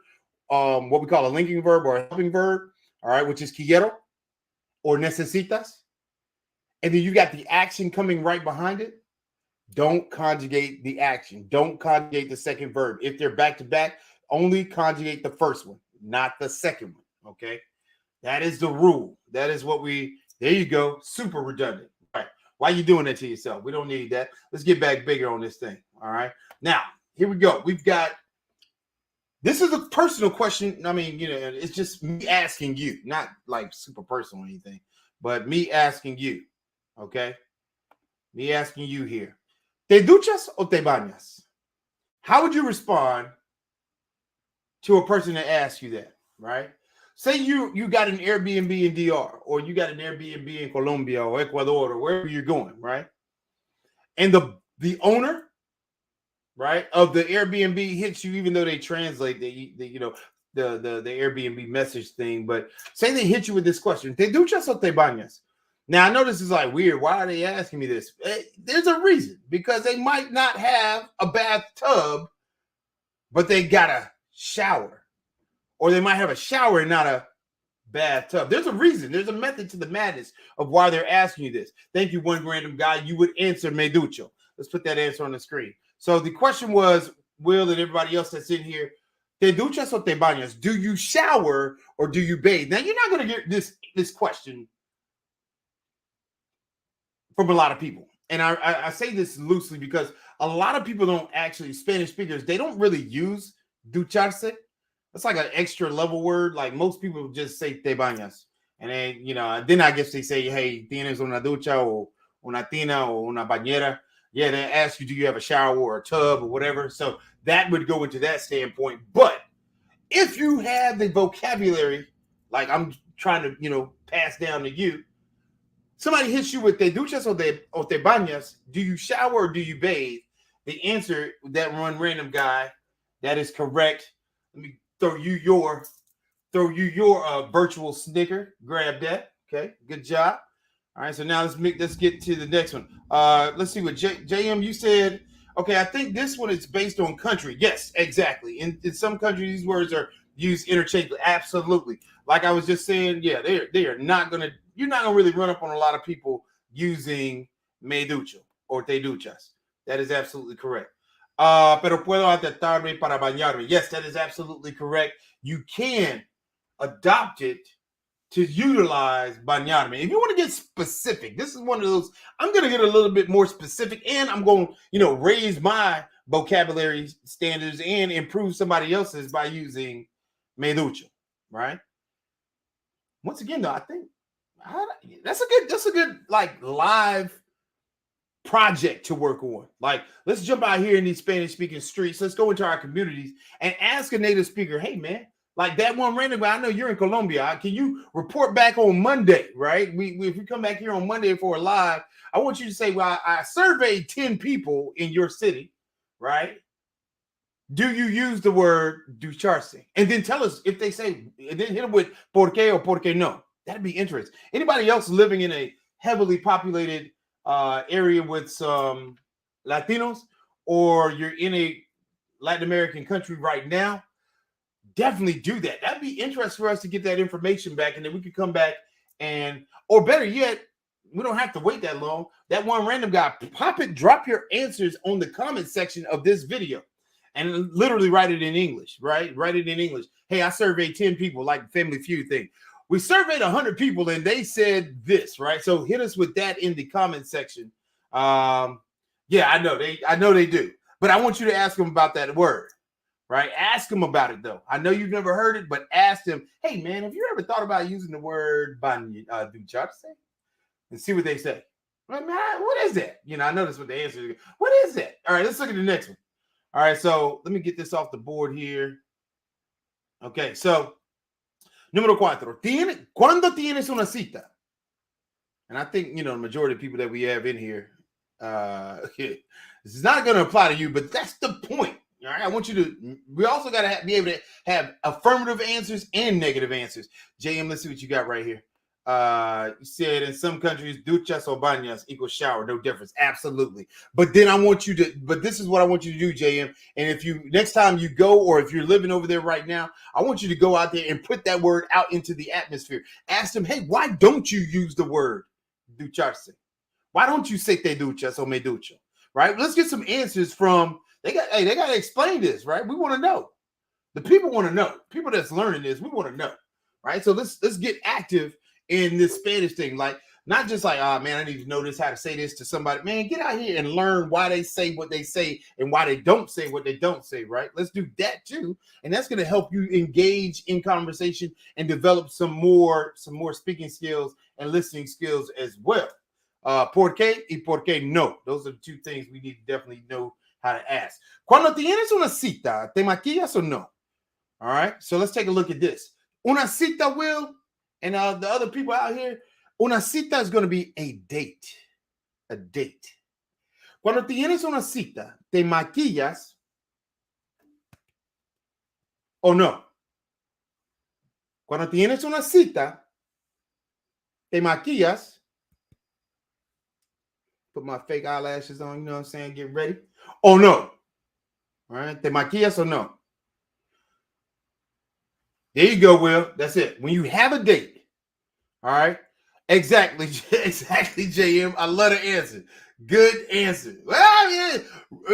Speaker 1: what we call a linking verb or a helping verb, all right, which is quiero or necesitas, and then you got the action coming right behind it. Don't conjugate the action. Don't conjugate the second verb. If they're back to back, only conjugate the first one, not the second one. Okay. That is the rule. That is what there you go. Super redundant. All right. Why are you doing that to yourself? We don't need that. Let's get back bigger on this thing. All right. Now, here we go. This is a personal question. I mean, it's just me asking you, not like super personal or anything, but me asking you. Okay. Me asking you here. ¿Te duchas o te bañas? How would you respond to a person that asks you that, right? Say you got an Airbnb in DR, or you got an Airbnb in Colombia or Ecuador or wherever you're going, right? And the owner, right, of the Airbnb hits you, even though they translate the Airbnb message thing, but say they hit you with this question: ¿Te duchas o te bañas? Now I know this is like weird. Why are they asking me this? There's a reason, because they might not have a bathtub, but they got a shower. Or they might have a shower and not a bathtub. There's a reason. There's a method to the madness of why they're asking you this. Thank you, one random guy. You would answer me ducho. Let's put that answer on the screen. So the question was, Will and everybody else that's in here, ¿te duchas o te bañas? Do you shower or do you bathe? Now, you're not going to get this question from a lot of people. And I say this loosely because a lot of people don't actually, Spanish speakers, they don't really use ducharse. It's like an extra level word. Like most people just say te bañas. And then, then I guess they say, hey, tienes una ducha o una tina o una bañera. Yeah, they ask you, do you have a shower or a tub or whatever? So that would go into that standpoint. But if you have the vocabulary, like I'm trying to, pass down to you, somebody hits you with te duchas o te bañas, do you shower or do you bathe? The answer, that one random guy, that is correct. Let me throw you your virtual snicker. Grab that. Okay, good job. All right, so now let's get to the next one. Let's see what JM, you said. Okay, I think this one is based on country. Yes, exactly. In some countries, these words are used interchangeably. Absolutely. Like I was just saying, yeah, they are not gonna. You're not gonna really run up on a lot of people using me ducho or te duchas. That is absolutely correct. Pero puedo adaptarme para bañarme. Yes, that is absolutely correct. You can adopt it to utilize bañarme. If you want to get specific, this is one of those, I'm going to get a little bit more specific, and I'm going to, raise my vocabulary standards and improve somebody else's by using me ducho, right? Once again, though, I think that's a good like live project to work on. Like, let's jump out here in these Spanish-speaking streets. Let's go into our communities and ask a native speaker, hey, man, like that one random guy, I know you're in Colombia. Can you report back on Monday, right? If we come back here on Monday for a live, I want you to say, well, I surveyed 10 people in your city, right? Do you use the word ducharse? And then tell us if they say, and then hit them with por qué or por qué no. That'd be interesting. Anybody else living in a heavily populated area with some Latinos, or you're in a Latin American country right now, definitely do that. That'd be interesting for us to get that information back, and then we could come back and, or better yet, we don't have to wait that long. That one random guy, drop your answers on the comment section of this video and literally write it in English, right? Write it in English. Hey, I surveyed 10 people, like Family Feud thing. We surveyed 100 people and they said this, right? So hit us with that in the comment section. Yeah, I know they do. But I want you to ask them about that word, right? Ask them about it, though. I know you've never heard it, but ask them, hey, man, have you ever thought about using the word ducharse? And see what they say. Like, man, what is that? You know, I noticed what the answer is. What is that? All right, let's look at the next one. All right, so let me get this off the board here. Okay, so número 4. ¿Cuándo tienes una cita? And I think, you know, the majority of people that we have in here, this is not going to apply to you, but that's the point. All right, I want you to, we also got to be able to have affirmative answers and negative answers. JM, let's see what you got right here. You said in some countries, duchas or bañas equals shower, no difference. Absolutely. But then I want you to, but this is what I want you to do, JM. And if you, next time you go, or if you're living over there right now, I want you to go out there and put that word out into the atmosphere. Ask them, hey, why don't you use the word ducharse? Why don't you say te duchas or me ducho? Right? Let's get some answers from, they got to explain this, right? We want to know. The people want to know. People that's learning this, we want to know. Right? So let's get active in this Spanish thing, like not just like, oh man, I need to know this, how to say this to somebody. Man, get out here and learn why they say what they say and why they don't say what they don't say, right? Let's do that too. And that's going to help you engage in conversation and develop some more speaking skills and listening skills as well. Por qué y por qué no. Those are the two things we need to definitely know how to ask. Cuando tienes una cita, ¿te maquillas o no? All right, so let's take a look at this. Una cita, Will, and the other people out here, una cita is going to be a date. A date. Cuando tienes una cita, ¿te maquillas o no? Cuando tienes una cita, ¿te maquillas? Put my fake eyelashes on, you know what I'm saying? Get ready. Oh, no. All right. ¿Te maquillas o no? There you go, Will. That's it. When you have a date, all right? Exactly, JM. I love the answer. Good answer. Well, I mean,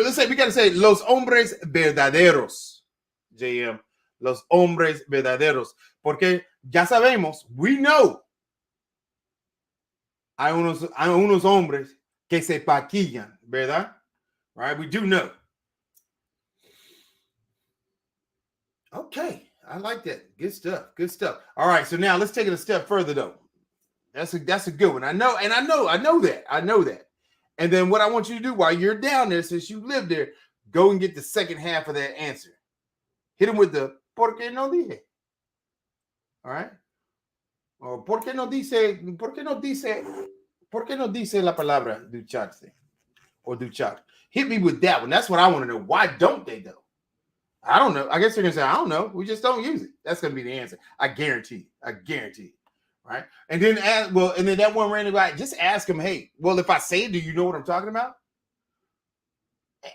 Speaker 1: let's say, we got to say los hombres verdaderos, JM. Los hombres verdaderos. Porque ya sabemos, we know, hay unos hombres que se maquillan, ¿verdad? Right? We do know. Okay. I like that. Good stuff. Good stuff. All right. So now let's take it a step further, though. That's a good one. I know that. And then what I want you to do while you're down there, since you live there, go and get the second half of that answer. Hit them with the ¿por qué no dije? All right. Or ¿por qué no dice la palabra ducharse or duchar? Hit me with that one. That's what I want to know. Why don't they, though? I don't know. I guess they're going to say, I don't know. We just don't use it. That's going to be the answer. I guarantee it. Right? And then that one random guy, just ask him, hey, well, if I say it, do you know what I'm talking about?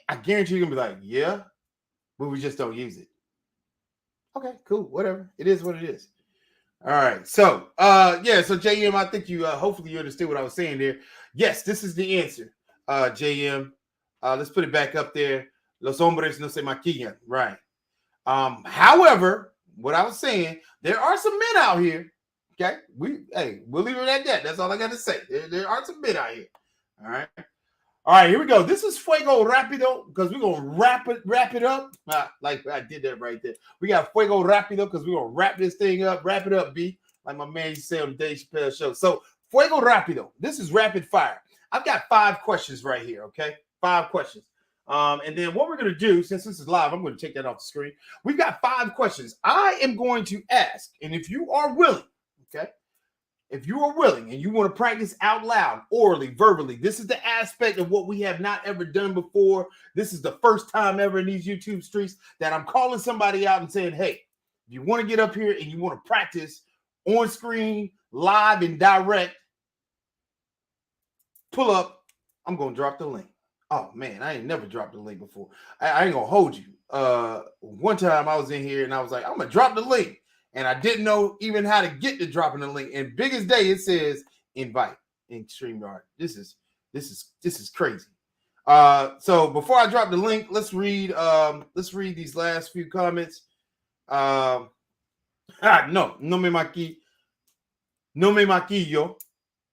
Speaker 1: I guarantee you're going to be like, yeah, but we just don't use it. Okay, cool. Whatever. It is what it is. All right. So, so JM, I think you, hopefully you understood what I was saying there. Yes, this is the answer, JM. Let's put it back up there. Los hombres no se maquillan. Right. However, what I was saying, there are some men out here. Okay. We'll leave it at that. That's all I got to say. There are some men out here. All right. All right, here we go. This is Fuego Rapido because we're going to wrap it up. Like I did that right there. We got Fuego Rapido because we're going to wrap this thing up. Wrap it up, B. Like my man used to say on the Dave Chappelle show. So, Fuego Rapido. This is rapid fire. I've got 5 questions right here, okay? 5 questions. And then what we're going to do, since this is live, I'm going to take that off the screen. We've got 5 questions. I am going to ask, and if you are willing, okay? If you are willing and you want to practice out loud, orally, verbally, this is the aspect of what we have not ever done before. This is the first time ever in these YouTube streets that I'm calling somebody out and saying, hey, if you want to get up here and you want to practice on screen, live and direct, pull up. I'm going to drop the link. Oh, man, I ain't never dropped the link before. I ain't going to hold you. One time I was in here and I was like, I'm going to drop the link. And I didn't know even how to get to dropping the link. And big as day, it says invite in StreamYard. This is crazy. So before I drop the link, let's read these last few comments. No me maquillo.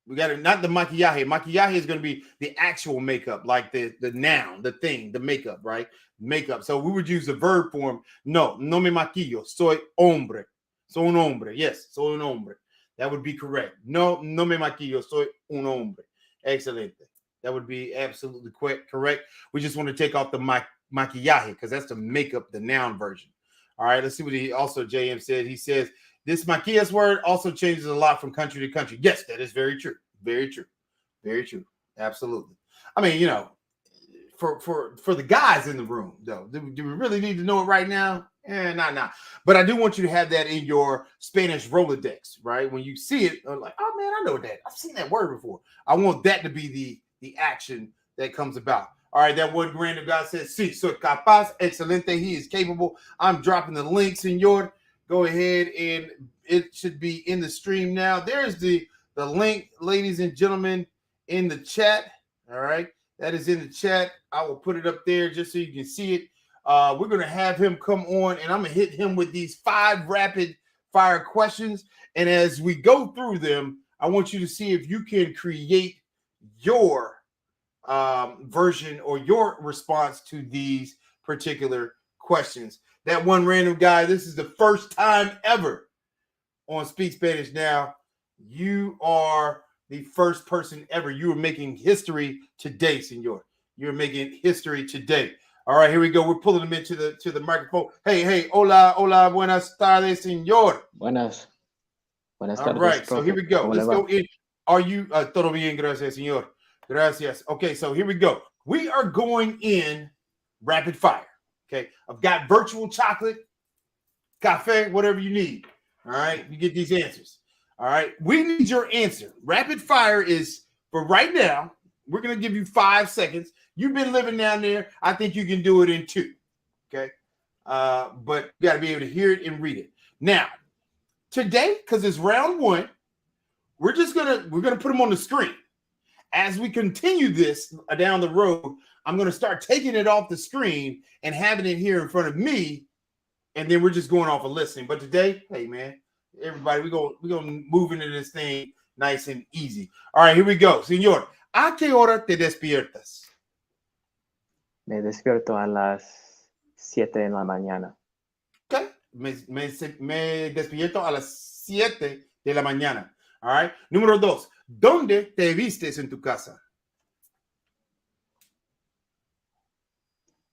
Speaker 1: We got it, not the maquillaje. Maquillaje is going to be the actual makeup, like the noun, the thing, the makeup, right? Makeup. So we would use the verb form. No me maquillo. Soy hombre. Soy un hombre. Yes, soy un hombre. That would be correct. No me maquillo. Soy un hombre. Excelente. That would be absolutely correct. We just want to take off the maquillaje because that's the makeup, the noun version. All right, let's see what JM said. He says, this maquillas word also changes a lot from country to country. Yes, that is very true. Very true. Very true. Absolutely. I mean, for the guys in the room, though, do we really need to know it right now? Nah. But I do want you to have that in your Spanish Rolodex, right? When you see it, like, oh man, I know that. I've seen that word before. I want that to be the action that comes about. All right, that one random guy says, sí, soy capaz, excelente. He is capable. I'm dropping the link, senor. Go ahead, and it should be in the stream now. There's the link, ladies and gentlemen, in the chat. All right, that is in the chat. I will put it up there just so you can see it. We're going to have him come on, and I'm going to hit him with these 5 rapid fire questions. And as we go through them, I want you to see if you can create your version or your response to these particular questions. That one random guy, this is the first time ever on Speak Spanish Now. You are the first person ever. You are making history today, senor. You're making history today. All right, here we go. We're pulling them into the microphone. Hey, hola, buenas tardes, senor.
Speaker 2: Buenas tardes.
Speaker 1: All right, so here we go. Let's go in. Are you todo bien, gracias, senor? Gracias. Okay, so here we go. We are going in rapid fire. Okay, I've got virtual chocolate, cafe, whatever you need. All right, you get these answers. All right, we need your answer. Rapid fire is for right now. We're going to give you 5 seconds. You've been living down there. I think you can do it in 2. Okay, but you got to be able to hear it and read it. Now, today, because it's round 1, we're gonna put them on the screen. As we continue this down the road, I'm going to start taking it off the screen and having it here in front of me, and then we're just going off of listening. But today, hey man, everybody, we're gonna move into this thing nice and easy. All right, here we go, señor. ¿A qué hora te despiertas?
Speaker 2: Me despierto a las 7 de la mañana.
Speaker 1: Okay, me despierto a las 7 de la mañana. All right. Número 2. ¿Dónde te vistes en tu casa?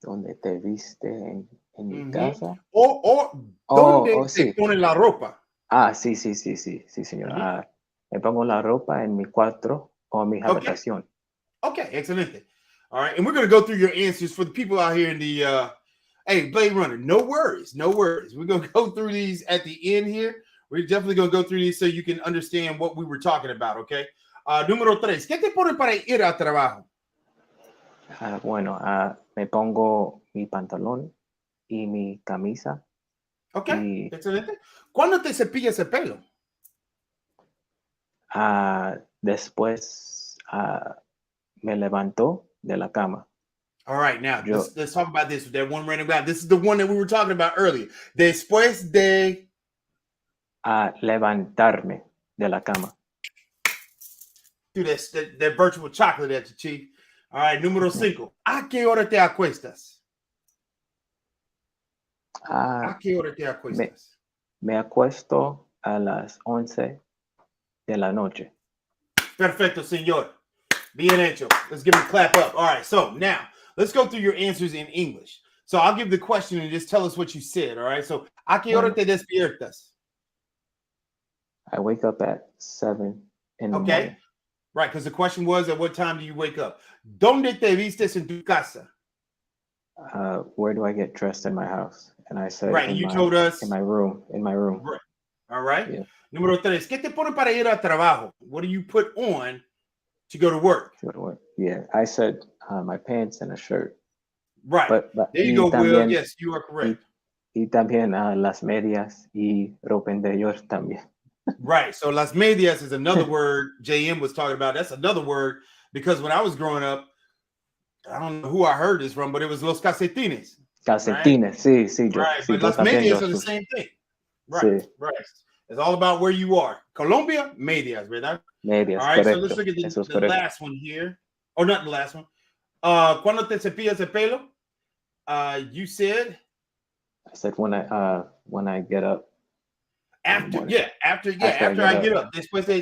Speaker 2: ¿Dónde te viste en mi casa?
Speaker 1: ¿Dónde te pones la ropa?
Speaker 2: Sí, señor. Me pongo la ropa en mi cuarto o mi habitación.
Speaker 1: Okay, excelente. All right, and we're going to go through your answers for the people out here in the, hey, Blade Runner, no worries. We're going to go through these at the end here. We're definitely going to go through these so you can understand what we were talking about, okay? Número 3, ¿qué te pones para ir al trabajo?
Speaker 2: Me pongo mi pantalón y mi camisa.
Speaker 1: Ok, excelente. ¿Cuándo te cepillas el pelo?
Speaker 2: Después me levanto de la cama.
Speaker 1: All right, now let's talk about this with that one random guy. This is the one that we were talking about earlier. Después de
Speaker 2: levantarme de la cama.
Speaker 1: Do that virtual chocolate at you, Chief. All right, número 5. ¿A qué hora te acuestas? ¿A qué hora te acuestas?
Speaker 2: Me acuesto a las 11 de la noche.
Speaker 1: Perfecto, señor. Bien hecho. Let's give him a clap up. All right. So now let's go through your answers in English. So I'll give the question and just tell us what you said. All right. So, ¿a qué hora te despiertas?
Speaker 2: I wake up at 7 in the
Speaker 1: Okay.
Speaker 2: morning.
Speaker 1: Right. Because the question was, at what time do you wake up? ¿Dónde te vistes en tu casa?
Speaker 2: Where do I get dressed in my house? And I said,
Speaker 1: right. You told us
Speaker 2: in my room.
Speaker 1: Right. All right.
Speaker 2: Yeah.
Speaker 1: Número 3. ¿Qué te pone para ir a trabajo? What do you put on to go to work?
Speaker 2: Yeah. I said my pants and a shirt.
Speaker 1: Right.
Speaker 2: But
Speaker 1: there you go, Will. Yes, you are correct.
Speaker 2: Y también las medias y ropa interior también.
Speaker 1: Right. So las medias is another word JM was talking about. That's another word because when I was growing up, I don't know who I heard this from, but it was los calcetines.
Speaker 2: Calcetines, right? Sí, yo.
Speaker 1: Right.
Speaker 2: Sí,
Speaker 1: but las medias are the same thing. Right. Sí. Right. It's all about where you are. Colombia, medias, ¿verdad?
Speaker 2: Medias,
Speaker 1: all right,
Speaker 2: correcto.
Speaker 1: So let's look at the last one here. Or not the last one. ¿Cuándo te cepillas el pelo? You said?
Speaker 2: I said when I get up.
Speaker 1: After I get up. Después de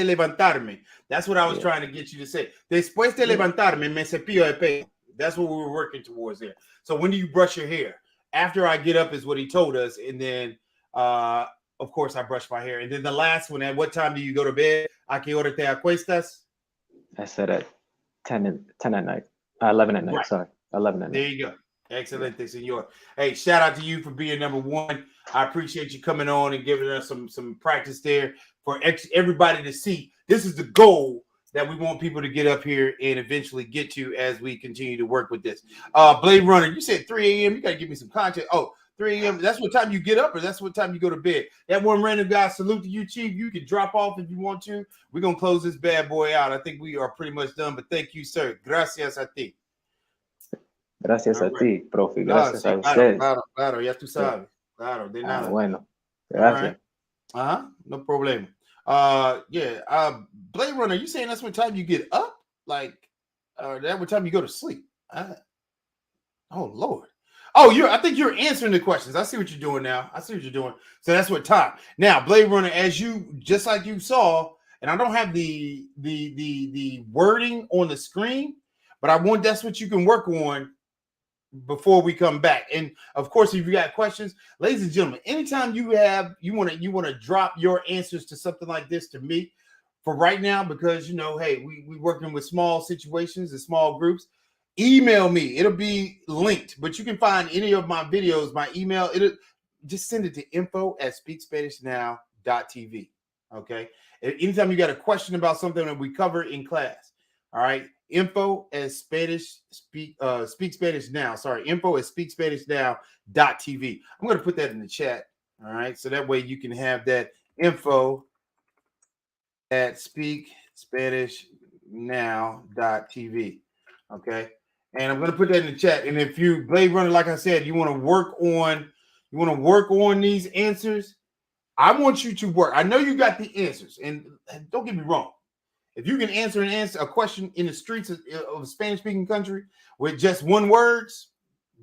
Speaker 1: levantarme. That's what I was trying to get you to say. Después de levantarme, me cepillo el pelo. That's what we were working towards there. So when do you brush your hair? After I get up is what he told us. And then, of course, I brush my hair. And then the last one, at what time do you go to bed? ¿A qué hora te acuestas?
Speaker 2: I said at 10 at night. 11 at night, right. Sorry. 11 at night.
Speaker 1: There you go. Excellent, senor. Hey, shout out to you for being number one. I appreciate you coming on and giving us some practice there for everybody to see. This is the goal that we want people to get up here and eventually get to as we continue to work with this. Blade Runner, you said 3 a.m. You got to give me some content. Oh, 3 a.m. That's what time you get up or that's what time you go to bed. That one random guy, salute to you, Chief. You can drop off if you want to. We're going to close this bad boy out. I think we are pretty much done, but thank you, sir. Gracias a ti.
Speaker 2: Gracias a ti, profe. Gracias a ustedes.
Speaker 1: Claro, ya tú sabes. Claro, de nada.
Speaker 2: Bueno, gracias.
Speaker 1: Right. No problem. Blade Runner, you saying that's what time you get up? Like, that what time you go to sleep? Oh, Lord. Oh, I think you're answering the questions. I see what you're doing now. So that's what time. Now, Blade Runner, just like you saw, and I don't have the wording on the screen, but that's what you can work on before we come back. And of course, if you got questions, ladies and gentlemen, anytime you want to drop your answers to something like this to me for right now, because hey, we working with small situations and small groups, email me. It'll be linked, but you can find any of my videos, my email, just send it to info@speakspanishnow.tv. Okay. Anytime you got a question about something that we cover in class. All right. info@speakspanishnow.tv. I'm going to put that in the chat. All right. So that way you can have that info@speakspanishnow.tv. Okay. And I'm going to put that in the chat. And if you, Blade Runner, like I said, you want to work on these answers, I want you to work. I know you got the answers, and don't get me wrong. If you can answer a question in the streets of a Spanish-speaking country with just one words,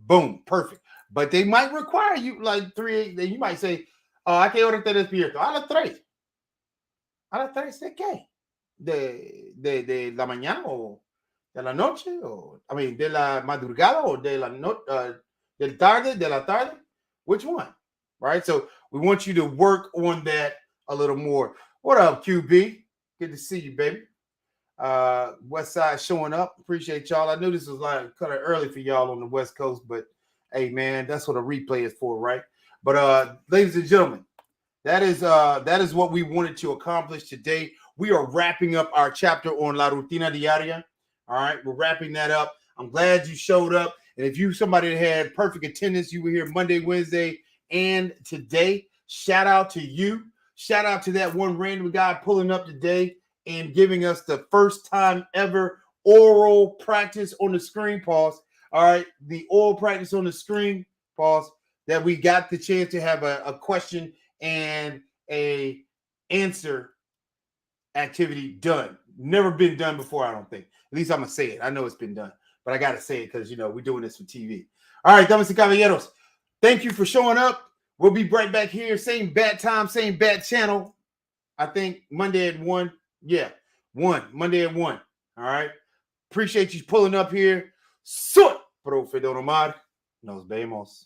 Speaker 1: boom, perfect. But they might require you like 3. You might say, ¿a qué hora te despierto? A las 3. ¿A las 3 de qué? De la mañana o de la noche? de la madrugada o de la tarde? Which one? Right? So we want you to work on that a little more. What up, QB? Good to see you, baby. West Side showing up. Appreciate y'all. I knew this was like kind of early for y'all on the West Coast, but hey, man, that's what a replay is for, right? But ladies and gentlemen, that is what we wanted to accomplish today. We are wrapping up our chapter on La Rutina Diaria. All right, we're wrapping that up. I'm glad you showed up. And if you somebody that had perfect attendance, you were here Monday, Wednesday, and today. Shout out to you. Shout out to that one random guy pulling up today and giving us the first time ever oral practice on the screen, pause. All right, the oral practice on the screen, pause, that we got the chance to have a question and a answer activity done. Never been done before, I don't think. At least I'm going to say it. I know it's been done, but I got to say it because, we're doing this for TV. All right, damas y caballeros, thank you for showing up. We'll be right back here. Same bat time, same bat channel. I think Monday at 1. Yeah, 1. Monday at 1. All right. Appreciate you pulling up here. Soy Profe Don Omar. Nos vemos.